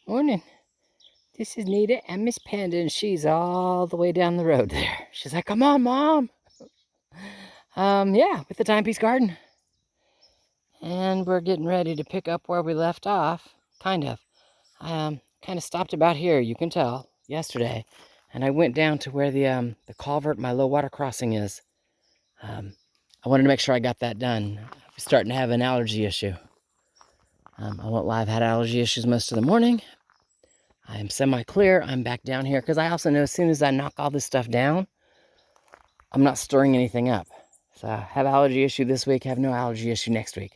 Morning. This is Nita and Miss Panda, and she's all the way down the road there. She's like, come on, Mom. Yeah, with the Timepiece Garden. And we're getting ready to pick up where we left off. Kind of. I kind of stopped about here, you can tell, yesterday. And I went down to where the culvert, my low water crossing is. I wanted to make sure I got that done. I'm starting to have an allergy issue. I won't lie, I've had allergy issues most of the morning. I am semi-clear. I'm back down here because I also know as soon as I knock all this stuff down, I'm not stirring anything up. So I have allergy issue this week, have no allergy issue next week.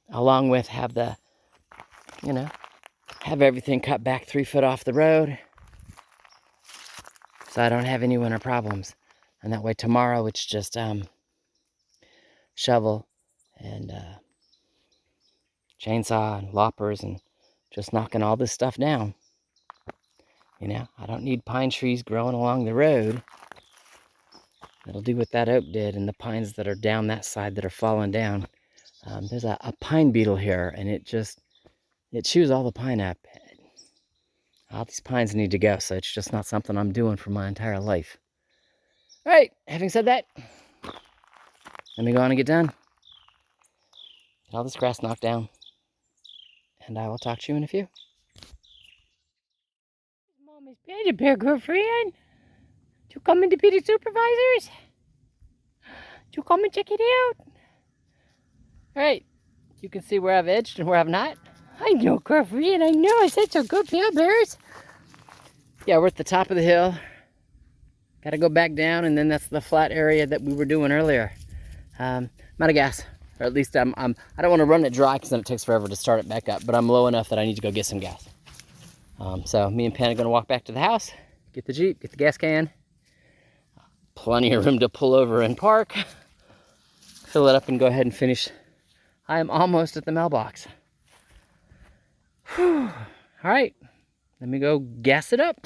Along with have everything cut back 3 foot off the road so I don't have any winter problems. And that way tomorrow it's just shovel and chainsaw and loppers and just knocking all this stuff down. I don't need pine trees growing along the road. It'll do what that oak did, and the pines that are down that side that are falling down. There's a pine beetle here, and it chews all the pine up. All these pines need to go, so it's just not something I'm doing for my entire life. All right, having said that, let me go on and get done. Get all this grass knocked down, and I will talk to you in a few. Mommy's Panda Bear girlfriend. You coming to be the supervisors? You come and check it out? All right, you can see where I've edged and where I've not. I know, girlfriend, I know. I said so good, Bear Bears. Yeah, we're at the top of the hill. Got to go back down, and then that's the flat area that we were doing earlier. I'm out of gas, or at least I don't want to run it dry because then it takes forever to start it back up. But I'm low enough that I need to go get some gas. So me and Pan are going to walk back to the house, get the Jeep, get the gas can. Plenty of room to pull over and park. Fill it up and go ahead and finish. I am almost at the mailbox. Whew. All right, let me go gas it up.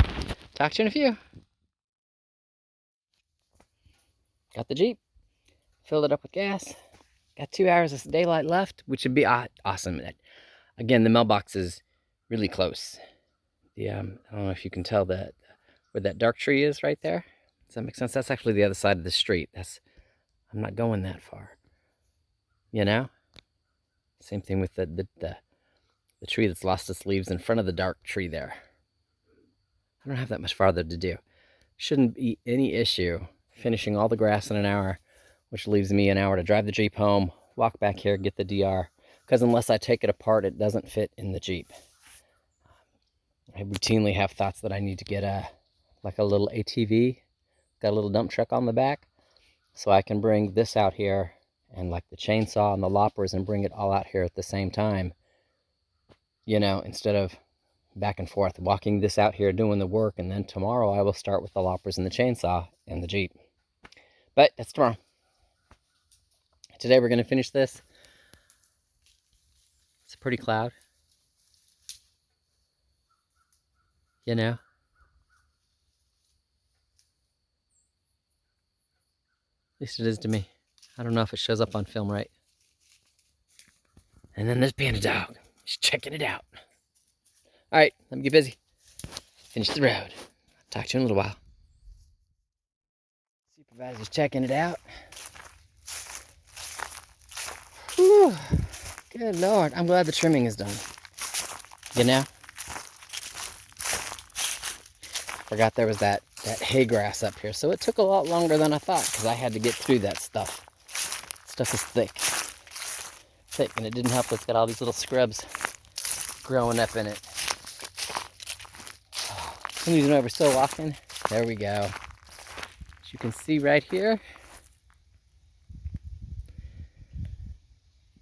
Talk to you in a few. Got the Jeep, filled it up with gas. Got 2 hours of daylight left, which would be awesome. Again, the mailbox is really close. I don't know if you can tell that where that dark tree is right there. Does that make sense? That's actually the other side of the street. I'm not going that far. Same thing with the tree that's lost its leaves in front of the dark tree there. I don't have that much farther to do. Shouldn't be any issue finishing all the grass in an hour, which leaves me an hour to drive the Jeep home, walk back here, get the DR, because unless I take it apart, it doesn't fit in the Jeep. I routinely have thoughts that I need to get a little ATV, got a little dump truck on the back, so I can bring this out here and like the chainsaw and the loppers and bring it all out here at the same time, instead of back and forth, walking this out here, doing the work, and then tomorrow I will start with the loppers and the chainsaw and the Jeep. But that's tomorrow. Today we're going to finish this. It's a pretty cloud. At least it is to me. I don't know if it shows up on film right. And then there's Panda Dog. He's checking it out. All right, let me get busy. Finish the road. Talk to you in a little while. Supervisor's checking it out. Whew. Good Lord. I'm glad the trimming is done. Forgot there was that hay grass up here. So it took a lot longer than I thought because I had to get through that stuff. Stuff is thick. Thick, and it didn't help. It's got all these little scrubs growing up in it. Some reason why we're still walking. There we go. As you can see right here,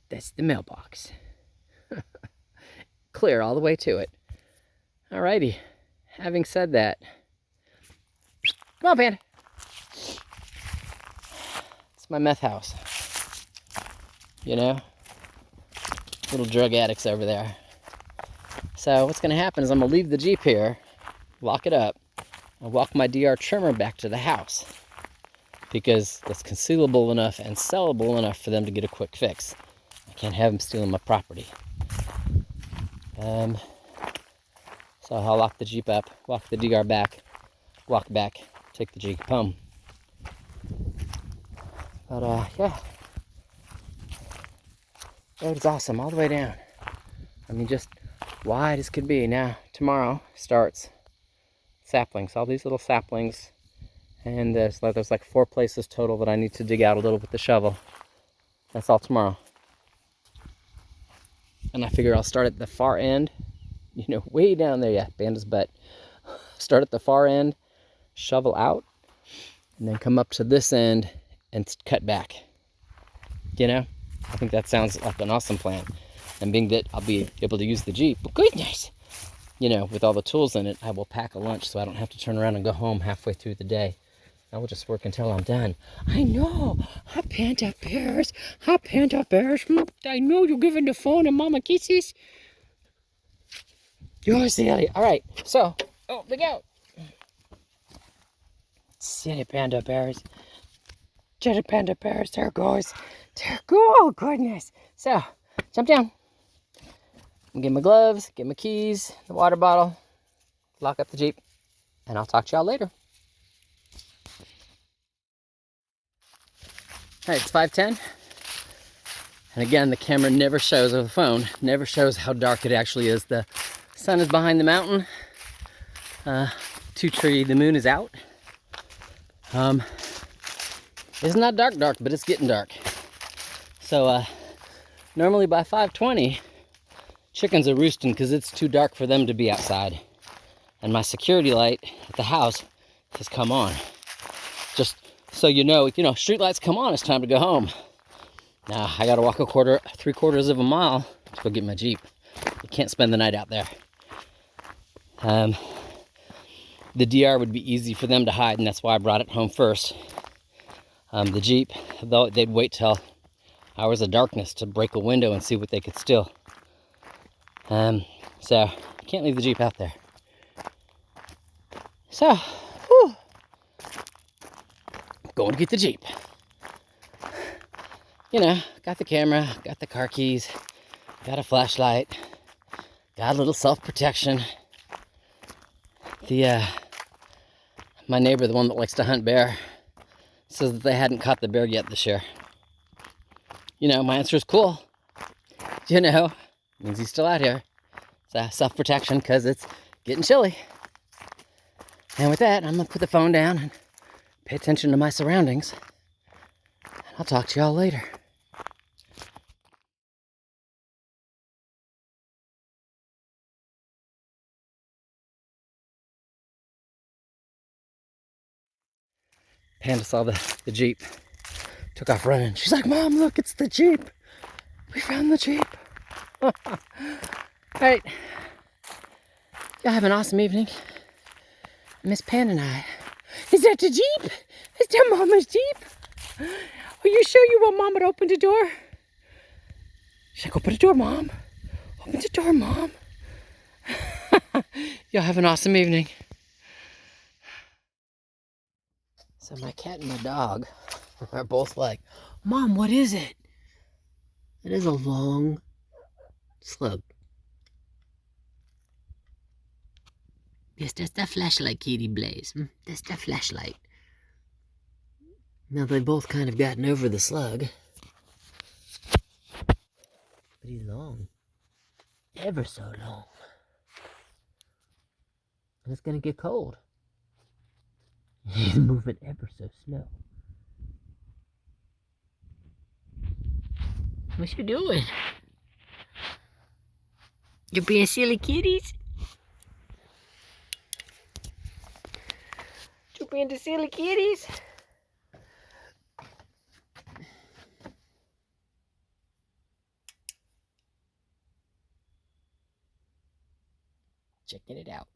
that's the mailbox. Clear all the way to it. Alrighty. Having said that, come on, Panda. It's my meth house. Little drug addicts over there. So what's going to happen is I'm going to leave the Jeep here, lock it up, and walk my DR trimmer back to the house because that's concealable enough and sellable enough for them to get a quick fix. I can't have them stealing my property. So I'll lock the Jeep up, walk the DR back, walk back, take the Jeep home. But yeah, road is awesome all the way down. I mean, just wide as could be. Now, tomorrow starts saplings, all these little saplings. And there's like 4 places total that I need to dig out a little with the shovel. That's all tomorrow. And I figure I'll start at the far end, way down there. Yeah, Panda's butt. Start at the far end, shovel out, and then come up to this end and cut back. I think that sounds like an awesome plan. And being that I'll be able to use the Jeep, well, goodness, with all the tools in it, I will pack a lunch so I don't have to turn around and go home halfway through the day. I will just work until I'm done. I know. Hi, Panda Bears. Hi, Panda Bears. I know you're giving the phone and Mama kisses. You're silly. All right. So, look out. Silly Panda Bears. Silly Panda Bears. There it goes. There it goes. Oh, goodness. So, jump down. Get my gloves, get my keys, the water bottle, lock up the Jeep, and I'll talk to y'all later. All right, it's 5:10. And again, the camera never shows, or the phone never shows how dark it actually is. The sun is behind the mountain. The moon is out. It's not dark, but it's getting dark. So normally by 5:20, chickens are roosting because it's too dark for them to be outside. And my security light at the house has come on. Just so street lights come on, it's time to go home. Now, I gotta walk 3/4 of a mile to go get my Jeep. You can't spend the night out there. The DR would be easy for them to hide, and that's why I brought it home first. The Jeep, though, they'd wait till hours of darkness to break a window and see what they could steal. So, you can't leave the Jeep out there. So, going to get the Jeep. Got the camera, got the car keys, got a flashlight, got a little self-protection. My neighbor, the one that likes to hunt bear, says that they hadn't caught the bear yet this year. My answer is cool. Means he's still out here. It's self-protection because it's getting chilly. And with that, I'm going to put the phone down and pay attention to my surroundings. I'll talk to y'all later. Panda saw the Jeep, took off running. She's like, Mom, look, it's the Jeep. We found the Jeep. All right. Y'all have an awesome evening. Miss Pan and I. Is that the Jeep? Is that Mama's Jeep? Are you sure you want Mama to open the door? She's like, open the door, Mom. Open the door, Mom. Y'all have an awesome evening. So my cat and my dog are both like, Mom, what is it? It is a long slug. Yes, that's the flashlight, Kitty Blaze. That's the flashlight. Now they've both kind of gotten over the slug. But he's long. Ever so long. And it's gonna get cold. He's moving ever so slow. What you doing? You're being silly kitties? You're being the silly kitties? Checking it out.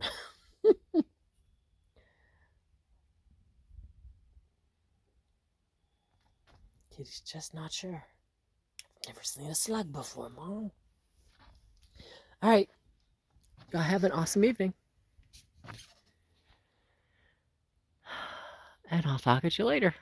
Kitty's just not sure. Never seen a slug before, Mom. All right. Y'all have an awesome evening. And I'll talk at you later.